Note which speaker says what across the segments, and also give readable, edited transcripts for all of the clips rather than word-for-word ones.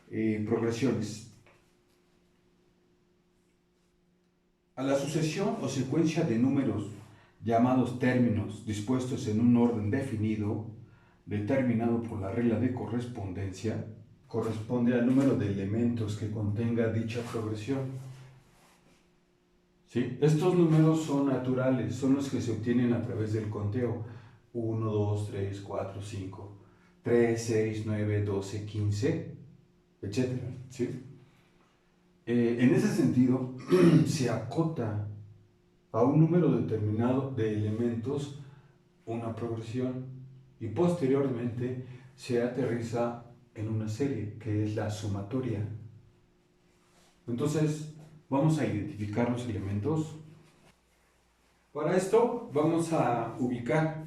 Speaker 1: progresiones. A la sucesión o secuencia de números llamados términos dispuestos en un orden definido, determinado por la regla de correspondencia, corresponde al número de elementos que contenga dicha progresión. ¿Sí? Estos números son naturales, son los que se obtienen a través del conteo. 1, 2, 3, 4, 5, 3, 6, 9, 12, 15, etc. ¿Sí? En ese sentido, se acota a un número determinado de elementos una progresión y posteriormente se aterriza en una serie, que es la sumatoria. Entonces, vamos a identificar los elementos. Para esto, vamos a ubicar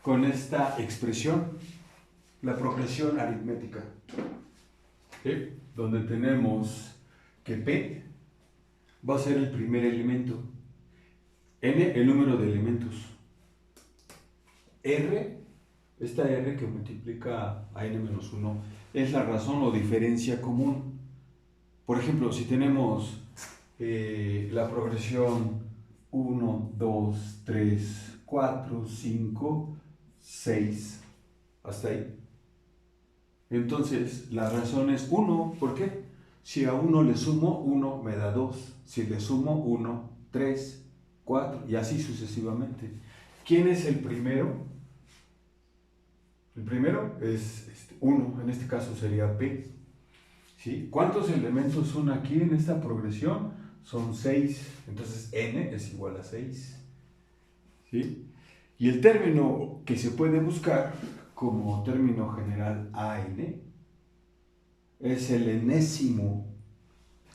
Speaker 1: con esta expresión la progresión aritmética, ¿sí? Donde tenemos que P va a ser el primer elemento, N el número de elementos, R, esta R que multiplica a N-1, es la razón o diferencia común. Por ejemplo, si tenemos la progresión 1, 2, 3, 4, 5, 6, hasta ahí. Entonces, la razón es 1, ¿por qué? Si a 1 le sumo 1 me da 2, si le sumo 1, 3, 4 y así sucesivamente. ¿Quién es el primero? El primero es 1, en este caso sería P. ¿Sí? ¿Cuántos elementos son aquí en esta progresión? Son 6, entonces N es igual a 6. ¿Sí? Y el término que se puede buscar como término general AN es el enésimo,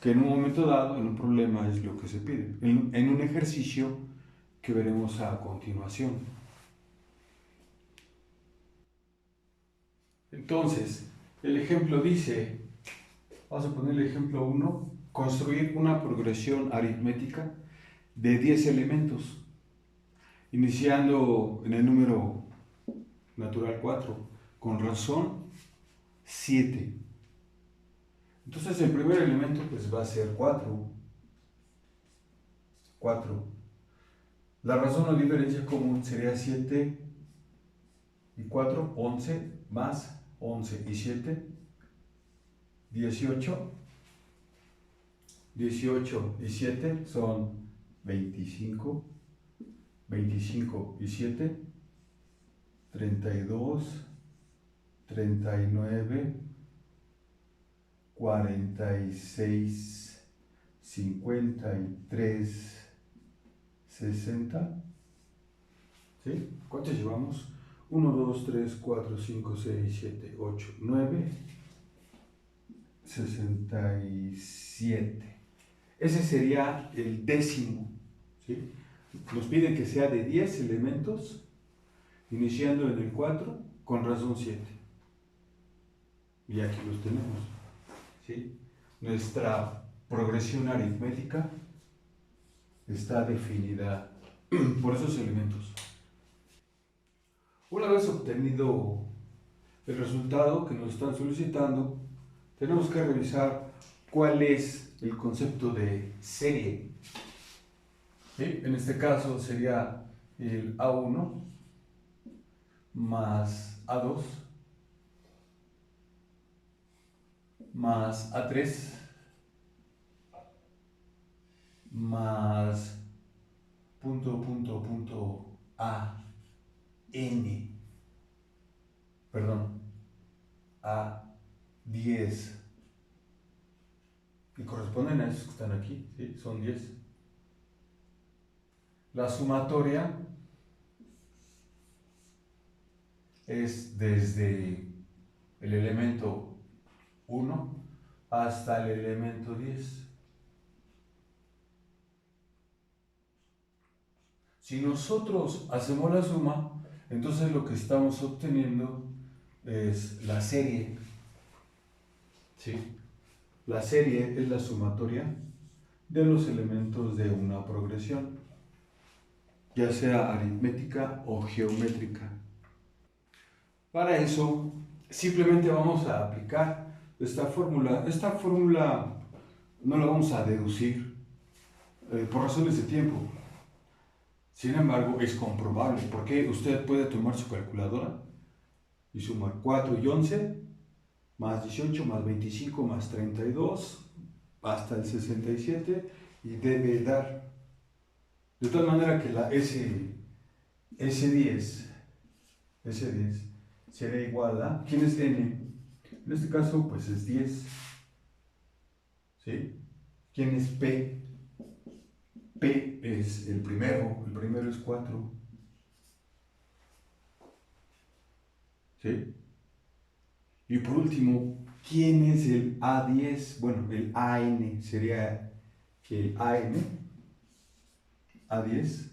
Speaker 1: que en un momento dado, en un problema, es lo que se pide, en un ejercicio que veremos a continuación. Entonces, el ejemplo dice, vamos a poner el ejemplo 1, construir una progresión aritmética de 10 elementos, iniciando en el número natural 4, con razón 7. Entonces el primer elemento pues va a ser 4. 4. La razón o diferencia común sería 7 y 4, 11, más 11 y 7, 18. 18 y 7 son 25. 25 y 7, 32, 39, 46, 53, 60. ¿Sí? ¿Cuántos llevamos? 1, 2, 3, 4, 5, 6, 7, 8, 9, 67. Ese sería el décimo. ¿Sí? Nos piden que sea de 10 elementos, iniciando en el 4, con razón 7. Y aquí los tenemos. ¿Sí? Nuestra progresión aritmética está definida por esos elementos. Una vez obtenido el resultado que nos están solicitando, tenemos que revisar cuál es el concepto de serie. ¿Sí? En este caso sería el A1 más A2 más A3 más AN, perdón, A10, y corresponden a esos que están aquí, ¿sí? Son 10. La sumatoria es desde el elemento 1 hasta el elemento 10. Si nosotros hacemos la suma, entonces lo que estamos obteniendo es la serie. ¿Sí? La serie es la sumatoria de los elementos de una progresión, ya sea aritmética o geométrica. Para eso, simplemente vamos a aplicar Esta fórmula no la vamos a deducir por razones de tiempo. Sin embargo, es comprobable porque usted puede tomar su calculadora y sumar 4 y 11, más 18, más 25, más 32, hasta el 67 y debe dar. De tal manera que la S10 será igual a, ¿quién es N? En este caso, pues es 10. ¿Sí? ¿Quién es P? P es el primero es 4. ¿Sí? Y por último, ¿quién es el A10? Bueno, el AN sería el A10,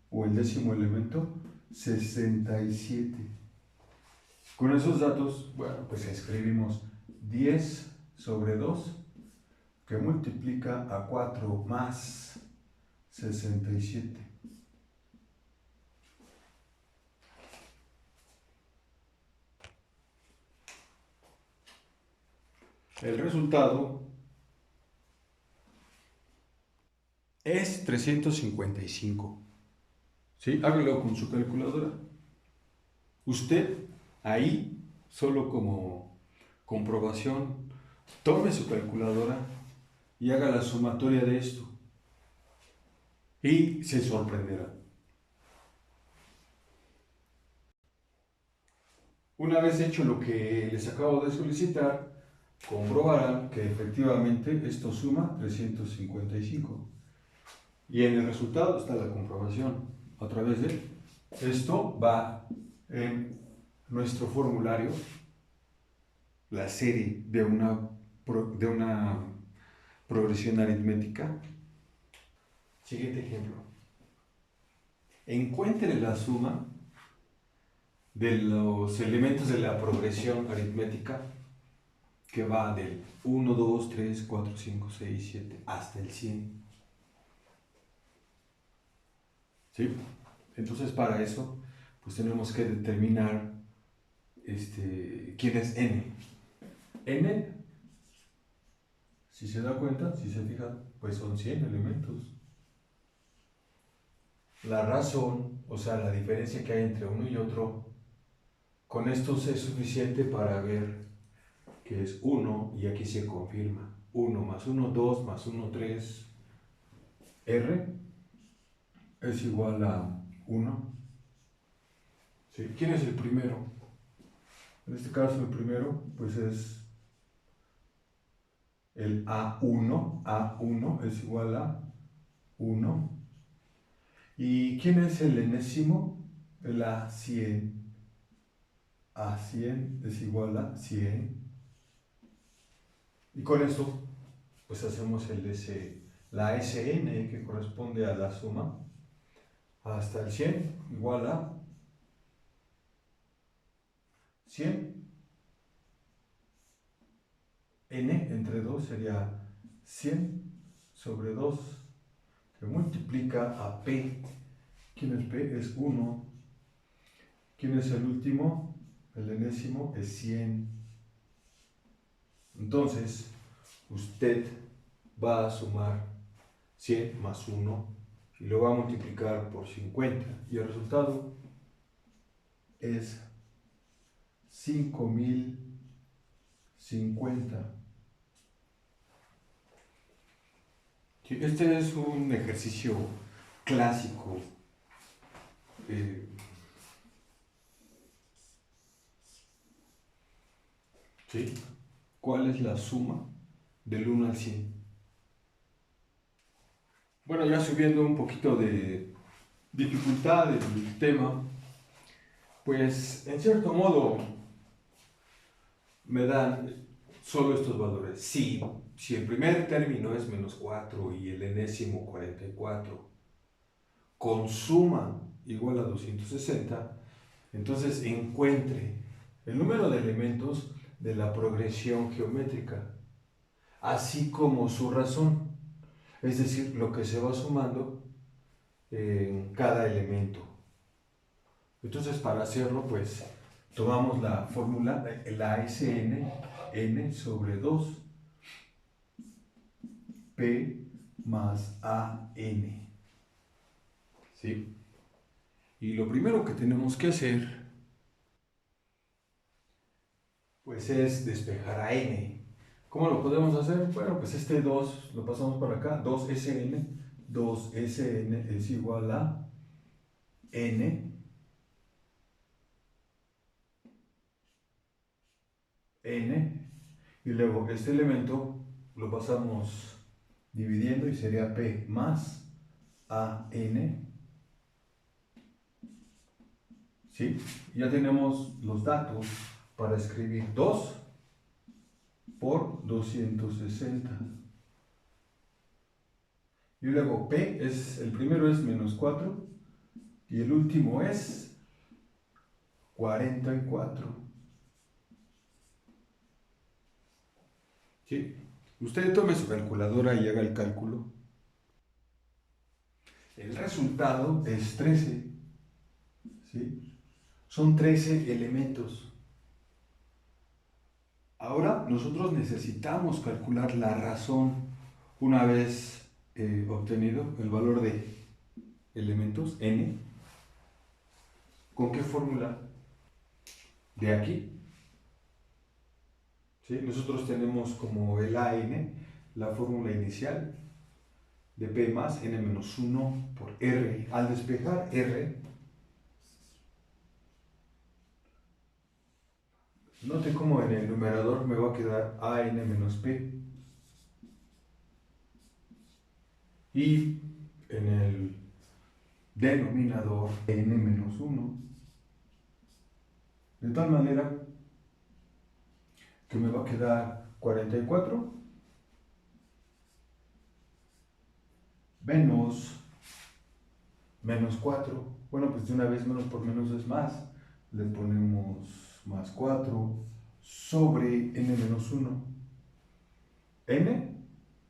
Speaker 1: o el décimo elemento, 67. Con esos datos, bueno, pues escribimos 10 sobre 2, que multiplica a 4 más 67. El resultado es 355. ¿Sí? Hágalo con su calculadora. Usted ahí, solo como comprobación, tome su calculadora y haga la sumatoria de esto. Y se sorprenderá. Una vez hecho lo que les acabo de solicitar, comprobarán que efectivamente esto suma 355. Y en el resultado está la comprobación. A través de esto va en nuestro formulario la serie de una progresión aritmética. Siguiente ejemplo. Encuentre la suma de los elementos de la progresión aritmética que va del 1, 2, 3, 4, 5, 6, 7 hasta el 100. ¿Sí? Entonces para eso pues tenemos que determinar quién es n. N, si se da cuenta, si se fija, pues son 100 elementos. La razón, o sea, la diferencia que hay entre uno y otro, con esto es suficiente para ver que es 1 y aquí se confirma. 1 más 1, 2 más 1, 3. R es igual a 1. ¿Sí? ¿Quién es el primero? En este caso el primero pues es el A1. A1 es igual a 1. ¿Y quién es el enésimo? El A100. A100 es igual a 100. Y con esto pues hacemos la SN, que corresponde a la suma hasta el 100, igual a 100. N entre 2 sería 100 sobre 2, que multiplica a P. ¿Quién es P? Es 1. ¿Quién es el último? El enésimo es 100. Entonces, usted va a sumar 100 más 1 y lo va a multiplicar por 50. Y el resultado es 5050. Este es un ejercicio clásico. ¿Sí? ¿Cuál es la suma del 1 al 100? Bueno, ya subiendo un poquito de dificultad del tema, pues en cierto modo me dan solo estos valores. Si el primer término es menos 4 y el enésimo 44, con suma igual a 260, entonces encuentre el número de elementos de la progresión geométrica, así como su razón, es decir, lo que se va sumando en cada elemento. Entonces, para hacerlo, pues tomamos la fórmula, la Sn, n sobre 2, P más AN. ¿Sí? Y lo primero que tenemos que hacer, pues es despejar a n. ¿Cómo lo podemos hacer? Bueno, pues este 2 lo pasamos para acá, 2Sn. 2Sn es igual a n, y luego este elemento lo pasamos dividiendo y sería P más AN. ¿Sí? Ya tenemos los datos para escribir 2 por 260. Y luego P es, el primero es menos 4 y el último es 44. ¿Sí? Usted tome su calculadora y haga el cálculo. El resultado es 13. ¿Sí? Son 13 elementos. Ahora nosotros necesitamos calcular la razón una vez obtenido el valor de elementos n. ¿Con qué fórmula? De aquí. ¿Sí? Nosotros tenemos como el AN, la fórmula inicial de P más n menos 1 por R. Al despejar R, note cómo en el numerador me va a quedar AN menos P. Y en el denominador n menos 1. De tal manera que me va a quedar 44 menos 4. Bueno, pues de una vez menos por menos es más. Le ponemos más 4 sobre n menos 1. N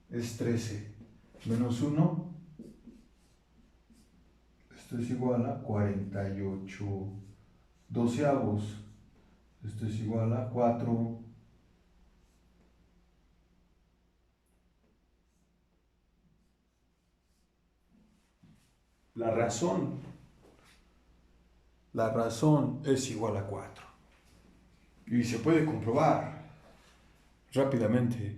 Speaker 1: es 13. Menos 1, esto es igual a 48 doceavos. Esto es igual a 4. La razón es igual a 4. Y se puede comprobar rápidamente.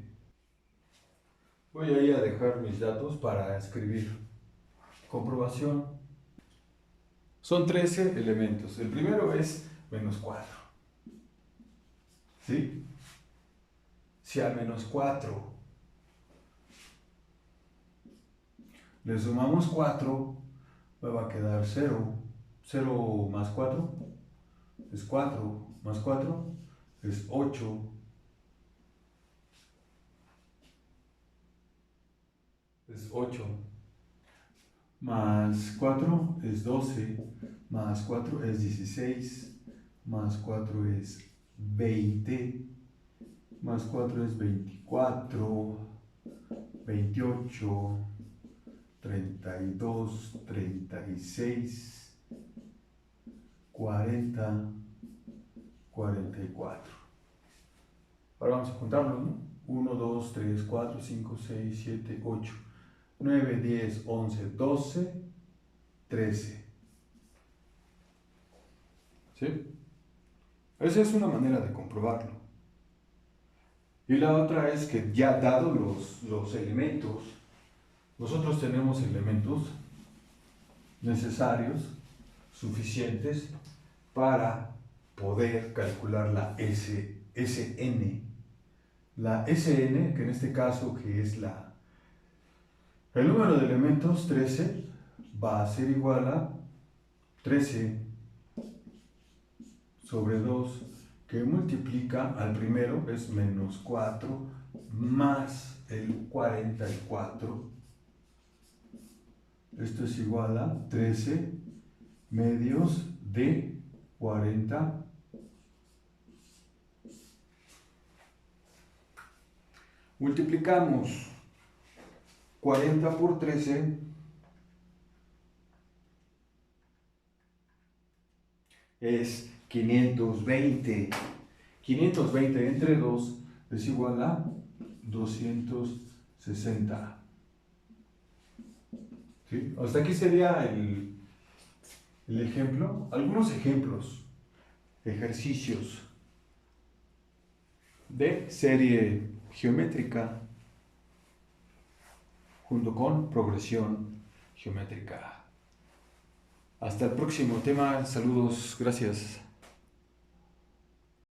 Speaker 1: Voy a ir a dejar mis datos para escribir comprobación. Son 13 elementos. El primero es menos 4. ¿Sí? Si a menos 4 le sumamos 4, me va a quedar 0. 0 más 4 es 4. Más 4 es 8. Es 8. Más 4 es 12. Más 4 es 16. Más 4 es 20. Más 4 es 24. 28. 32. 36. 40. 44. Ahora vamos a contarlos, ¿no? 1, 2, 3, 4, 5, 6, 7, 8, 9, 10, 11, 12, 13. ¿Sí? Esa es una manera de comprobarlo. Y la otra es que ya dado los elementos, nosotros tenemos elementos necesarios, suficientes, para poder calcular la Sn. La Sn, que en este caso que es el número de elementos 13, va a ser igual a 13 sobre 2, que multiplica al primero, es menos 4, más el 44. Esto es igual a 13 medios de 40. Multiplicamos 40 por 13 es 520. 520 entre 2 es igual a 260. ¿Sí? Hasta aquí sería el ejemplo. Algunos ejemplos, ejercicios de serie geométrica junto con progresión geométrica. Hasta el próximo tema. Saludos. Gracias.